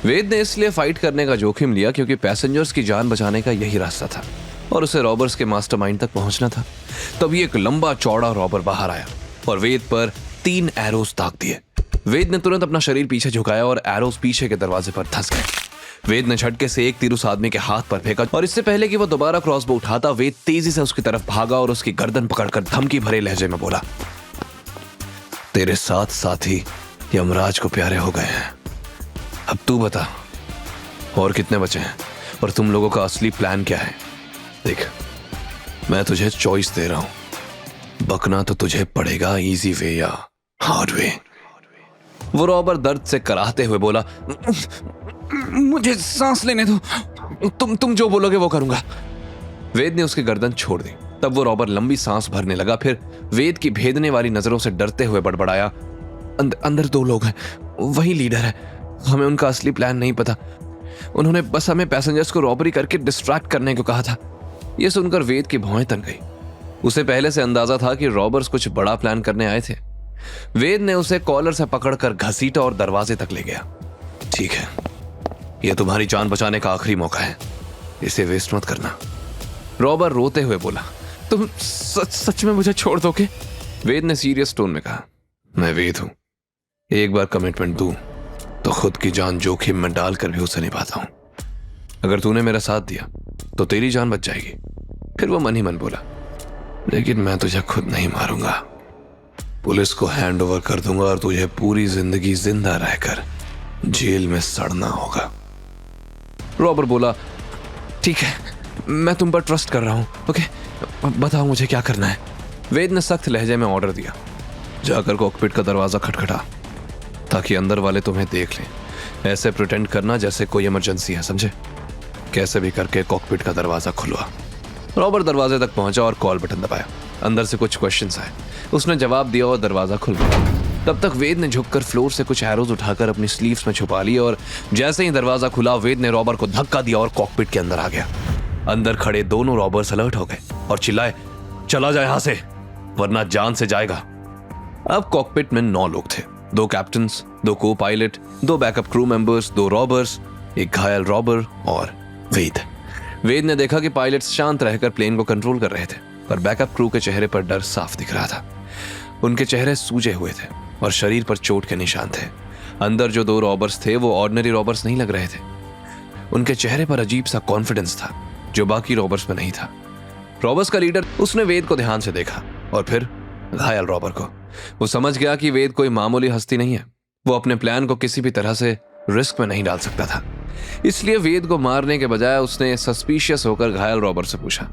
वेद ने इसलिए फाइट करने का जोखिम लिया क्योंकि पैसेंजर्स की जान बचाने का यही रास्ता था और उसे रॉबर्स के मास्टरमाइंड तक पहुंचना था। तभी एक लंबा चौड़ा रॉबर बाहर आया और वेद पर 3 एरोस दाग दिए। वेद ने तुरंत अपना शरीर पीछे झुकाया और एरोस पीछे के दरवाजे पर धंस गए। वेद ने झटके से एक तीर उस आदमी के हाथ पर फेंका और इससे पहले कि वो दोबारा क्रॉसबो उठाता, वेद तेजी से उसकी तरफ भागा और उसकी गर्दन पकड़कर धमकी भरे लहजे में बोला, तेरे साथ साथी यमराज को प्यारे हो गए हैं। अब तू बता और कितने बचे हैं और तुम लोगों का असली प्लान क्या है? देख, मैं तुझे चॉइस दे रहा हूं, बकना तो तुझे पड़ेगा इजी वे या हार्ड वे। वो रॉबर दर्द से कराहते हुए बोला, मुझे सांस लेने दो, तुम जो बोलोगे वो करूंगा। वेद ने उसकी गर्दन छोड़ दी। तब वो रॉबर लंबी सांस भरने लगा, फिर वेद की भेदने वाली नजरों से डरते हुए बड़बड़ाया, अंदर 2 लोग हैं, वही लीडर है, हमें उनका असली प्लान नहीं पता, उन्होंने बस हमें पैसेंजर्स को रॉबरी करके डिस्ट्रैक्ट करने को कहा था। यह सुनकर वेद की भौहें तन गई। उसे पहले से अंदाजा था कि रॉबर्स कुछ बड़ा प्लान करने आए थे। वेद ने उसे कॉलर से पकड़कर घसीटा और दरवाजे तक ले गया। ठीक है, यह तुम्हारी जान बचाने का आखिरी मौका है, इसे वेस्ट मत करना। रॉबर रोते हुए बोला, तुम सच में मुझे छोड़ दोगे? वेद ने सीरियस टोन में कहा, मैं वेद हूं, एक बार कमिटमेंट दूं तो खुद की जान जोखिम में डालकर भी उसे निभाता हूं। अगर तूने मेरा साथ दिया तो तेरी जान बच जाएगी। फिर वो मन ही मन बोला, लेकिन मैं तुझे खुद नहीं मारूंगा, पुलिस को हैंड ओवर कर दूंगा और तुझे पूरी जिंदगी जिंदा रहकर जेल में सड़ना होगा। रॉबर बोला, ठीक है, मैं तुम पर ट्रस्ट कर रहा हूं, ओके, बताओ मुझे क्या करना है। वेद ने सख्त लहजे में ऑर्डर दिया, जाकर कॉकपिट का दरवाजा खटखटा ताकि अंदर वाले तुम्हें देख लें। ऐसे प्रिटेंड करना जैसे कोई इमरजेंसी है, समझे? कैसे भी करके कॉकपिट का दरवाजा खुलवा। रॉबर दरवाजे तक पहुंचा और कॉल बटन दबाया। अंदर से कुछ क्वेश्चंस आए, उसने जवाब दिया और दरवाजा खुल गया। तब तक वेद ने झुककर फ्लोर से कुछ एरोज उठाकर अपनी स्लीव्स में छुपा लिए और जैसे ही दरवाजा खुला, वेद ने रॉबर को धक्का दिया और कॉकपिट के अंदर आ गया। अंदर खड़े दोनों रॉबर्स अलर्ट हो गए और चिल्लाए, चला जाए यहां से वरना जान से जाएगा। अब कॉकपिट में 9 लोग थे, 2 कैप्टन्स, 2 को pilot, 2 backup crew members, 2 robbers, एक घायल रॉबर और वेद। वेद ने देखा कि पायलट्स शांत रहकर प्लेन को कंट्रोल कर रहे थे, पर बैकअप क्रू के चेहरे पर डर साफ दिख रहा था। उनके चेहरे सूजे हुए थे और शरीर पर चोट के निशान थे। अंदर जो 2 रॉबर्स थे वो ऑर्डिनरी रॉबर्स नहीं लग रहे थे। उनके चेहरे पर अजीब सा कॉन्फिडेंस था जो बाकी रॉबर्स में नहीं था। रॉबर्स का लीडर, उसने वेद को ध्यान से देखा और फिर घायल रॉबर को। वो समझ गया कि वेद कोई मामूली हस्ती नहीं है, वो अपने प्लान को किसी भी तरह से रिस्क में नहीं डाल सकता था। इसलिए वेद को मारने के बजाय उसने सस्पिशियस होकर घायल रॉबर से पूछा,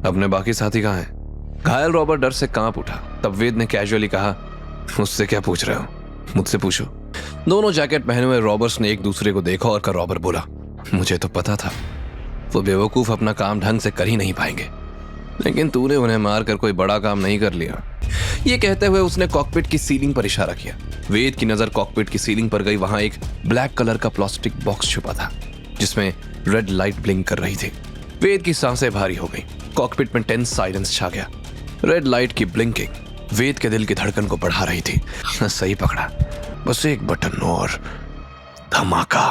अपने बाकी साथी कहाँ हैं? घायल रॉबर डर से कांप उठा। तब वेद ने कैजुअली कहा, मुझसे क्या पूछ रहे हो, मुझसे पूछो। दोनों जैकेट पहने हुए रॉबर्स ने एक दूसरे को देखा और रॉबर बोला, मुझे तो पता था वो बेवकूफ अपना काम ढंग से कर ही नहीं पाएंगे, लेकिन तूने उन्हें मारकर कोई बड़ा काम नहीं कर लिया। ये कहते हुए उसने कॉकपिट की सीलिंग पर इशारा किया। वेद की नजर कॉकपिट की सीलिंग पर गई। वहां एक ब्लैक कलर का प्लास्टिक बॉक्स छुपा था जिसमें रेड लाइट ब्लिंक कर रही थी। वेद की सांसें भारी हो गई। कॉकपिट में टेंस साइलेंस छा गया। रेड लाइट की ब्लिंकिंग वेद के दिल की धड़कन को बढ़ा रही थी। सही पकड़ा, बस एक बटन और धमाका।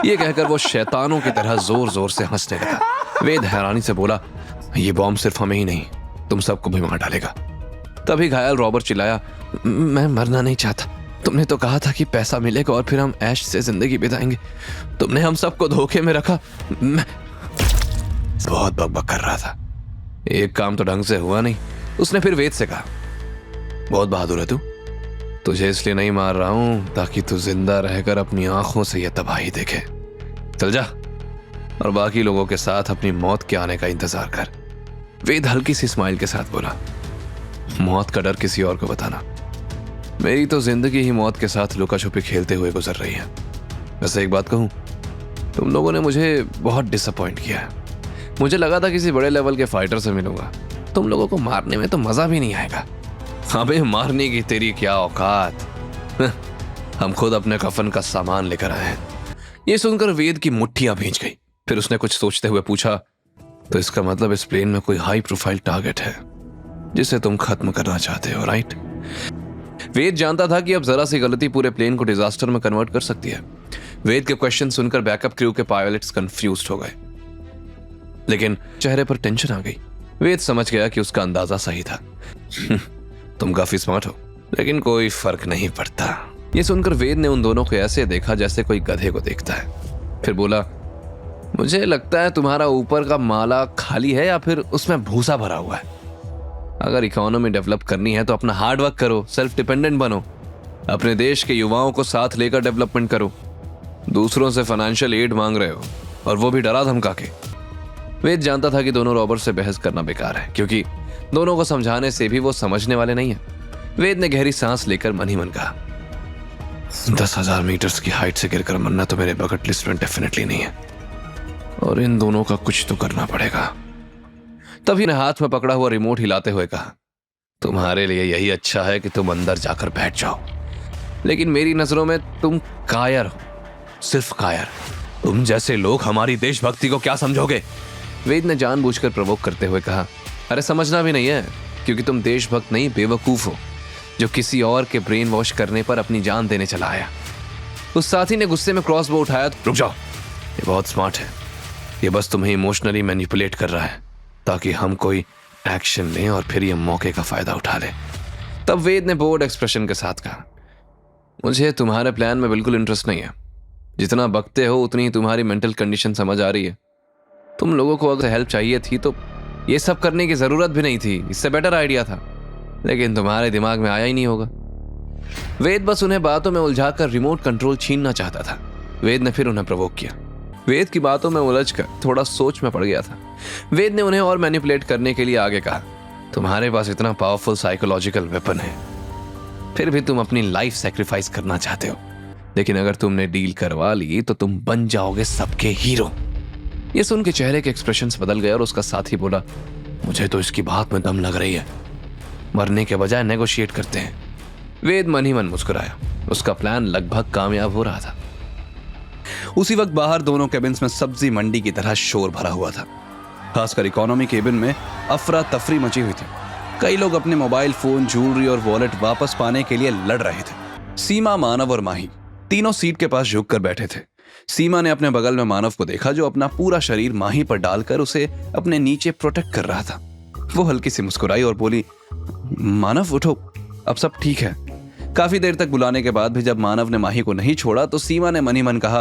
ये कहकर वो शैतानों की तरह जोर जोर से हंसने लगा। वेद हैरानी से बोला, ये बॉम्ब सिर्फ हमें ही नहीं, तुम सबको भी मार डालेगा। तभी घायल रॉबर चिल्लाया, मैं मरना नहीं चाहता, तुमने तो कहा था कि पैसा मिलेगा और फिर हम ऐश से जिंदगी बिताएंगे, तुमने हम सबको धोखे में रखा। मैं बहुत बकबक कर रहा था, एक काम तो ढंग से हुआ नहीं। उसने फिर वेद से कहा, बहुत बहादुर है तू, तुझे इसलिए नहीं मार रहा हूं ताकि तू जिंदा रहकर अपनी आंखों से यह तबाही देखे। चल जा और बाकी लोगों के साथ अपनी मौत के आने का इंतजार कर। वेद हल्की सी स्माइल के साथ बोला, मौत का डर किसी और को बताना, मेरी तो जिंदगी ही मौत के साथ लुका छुपी खेलते हुए गुजर रही है। वैसे एक बात कहूं, तुम लोगों ने मुझे बहुत डिसअपॉइंट किया है। मुझे लगा था किसी बड़े लेवल के फाइटर से मिलूंगा, तुम लोगों को मारने में तो मजा भी नहीं आएगा। अबे मारने की तेरी क्या औकात, हम खुद अपने कफन का सामान लेकर आए हैं। ये सुनकर वेद की मुट्ठियां भींच गई। फिर उसने कुछ सोचते हुए पूछा, तो इसका मतलब इस प्लेन में कोई हाई प्रोफाइल टारगेट है जिसे तुम खत्म करना चाहते हो, राइट? वेद जानता था कि अब जरा सी गलती पूरे प्लेन को डिजास्टर में कन्वर्ट कर सकती है। वेद के क्वेश्चन सुनकर बैकअप क्रू के पायलट्स कंफ्यूज्ड हो गए, लेकिन चेहरे पर टेंशन आ गई। वेद समझ गया कि उसका अंदाजा सही था। तुम काफी स्मार्ट हो, लेकिन कोई फर्क नहीं पड़ता। ये सुनकर वेद ने उन दोनों को ऐसे देखा जैसे कोई गधे को देखता है। फिर बोला, मुझे लगता है तुम्हारा ऊपर का माला खाली है या फिर उसमें भूसा भरा हुआ है। अगर इकोनॉमी डेवलप करनी है तो अपना हार्ड वर्क करो, सेल्फ डिपेंडेंट बनो, अपने देश के युवाओं को साथ लेकर डेवलपमेंट करो। दूसरों से फाइनेंशियल एड मांग रहे हो, और वो भी डरा धमका के। वेद जानता था कि दोनों रॉबर से बहस करना बेकार है, क्योंकि दोनों को समझाने से भी वो समझने वाले नहीं है। वेद ने गहरी सांस लेकर मन ही मन कहा, 10,000 मीटर्स की हाइट से गिरकर मरना तो मेरे बकेट लिस्ट में डेफिनेटली नहीं है, और इन दोनों का कुछ तो करना पड़ेगा। तभी ने हाथ में पकड़ा हुआ रिमोट हिलाते हुए कहा, तुम्हारे लिए यही अच्छा है कि तुम अंदर जाकर बैठ जाओ, लेकिन मेरी नजरों में तुम कायर हो, सिर्फ कायर। तुम जैसे लोग हमारी देशभक्ति को क्या समझोगे? वेद ने जानबूझकर प्रवोक करते हुए कहा, अरे समझना भी नहीं है, क्योंकि तुम देशभक्त नहीं बेवकूफ हो, जो किसी और के ब्रेन वॉश करने पर अपनी जान देने चला आया। उस साथी ने गुस्से में क्रॉसबो उठाया। रुक जाओ, ये बहुत स्मार्ट है, ये बस तुम्हें इमोशनली मैनिपुलेट कर रहा है ताकि हम कोई एक्शन लें और फिर ये मौके का फायदा उठा ले। तब वेद ने बोर्ड एक्सप्रेशन के साथ कहा, मुझे तुम्हारे प्लान में बिल्कुल इंटरेस्ट नहीं है। जितना बकते हो उतनी ही तुम्हारी मेंटल कंडीशन समझ आ रही है। तुम लोगों को अगर हेल्प चाहिए थी तो ये सब करने की जरूरत भी नहीं थी, इससे बेटर आइडिया था, लेकिन तुम्हारे दिमाग में आया ही नहीं होगा। वेद बस उन्हें बातों में उलझाकर रिमोट कंट्रोल छीनना चाहता था। वेद ने फिर उन्हें प्रवोक किया। वेद की बातों में उलझकर थोड़ा सोच में पड़ गया था। वेद ने उन्हें और मैनिपुलेट करने के लिए आगे कहा, तुम्हारे पास इतना पावरफुल साइकोलॉजिकल वेपन है, फिर भी तुम अपनी लाइफ सैक्रिफाइस करना चाहते हो, लेकिन अगर तुमने डील करवा ली तो तुम बन जाओगे सबके हीरो। ये सुन के चेहरे के एक्सप्रेशंस बदल गए और उसका साथी बोला, मुझे तो इसकी बात में दम लग रही है, मरने के बजाय नेगोशिएट करते हैं। वेद मन ही मन मुस्कुराया, उसका प्लान लगभग कामयाब हो रहा था। उसी वक्त बाहर दोनों केबिन्स में सब्जी मंडी की तरह शोर भरा हुआ था। खासकर इकोनॉमी केबिन में अफरा तफरी मची हुई थी। कई लोग अपने मोबाइल फोन, ज्वेलरी और वॉलेट वापस पाने के लिए लड़ रहे थे। सीमा, मानव और माही तीनों सीट के पास झुककर बैठे थे। सीमा ने अपने बगल में मानव को देखा, जो अपना पूरा शरीर माही पर डालकर उसे अपने नीचे प्रोटेक्ट कर रहा था। वो हल्की सी मुस्कुराई और बोली, मानव उठो, अब सब ठीक है। काफी देर तक बुलाने के बाद भी जब मानव ने माही को नहीं छोड़ा तो सीमा ने मन ही मन कहा,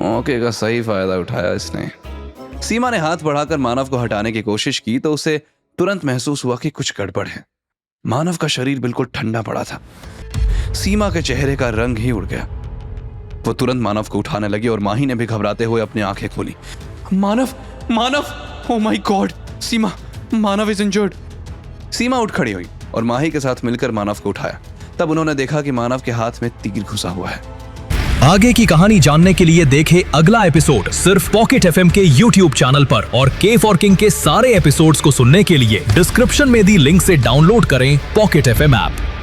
ओके का सही फायदा उठाया इसने। सीमा ने हाथ बढ़ाकर मानव को हटाने की कोशिश की तो उसे तुरंत महसूस हुआ कि कुछ गड़बड़ है। मानव का शरीर बिल्कुल ठंडा पड़ा था। सीमा के चेहरे का रंग ही उड़ गया। वो तुरंत मानव को उठाने लगी और माही ने भी घबराते हुए अपनी आंखें खोली। Manav, Manav, oh my god, Seema, Manav is injured. Seema उठ खड़ी हुई और माही के साथ मिलकर मानव को उठाया। तब उन्होंने देखा कि मानव के हाथ में तीर घुसा हुआ है। आगे की कहानी जानने के लिए देखें अगला एपिसोड सिर्फ पॉकेट एफएम के यूट्यूब चैनल पर, और के फॉर किंग के सारे एपिसोड्स को सुनने के लिए डिस्क्रिप्शन में दी लिंक से डाउनलोड करें पॉकेट एफएम ऐप।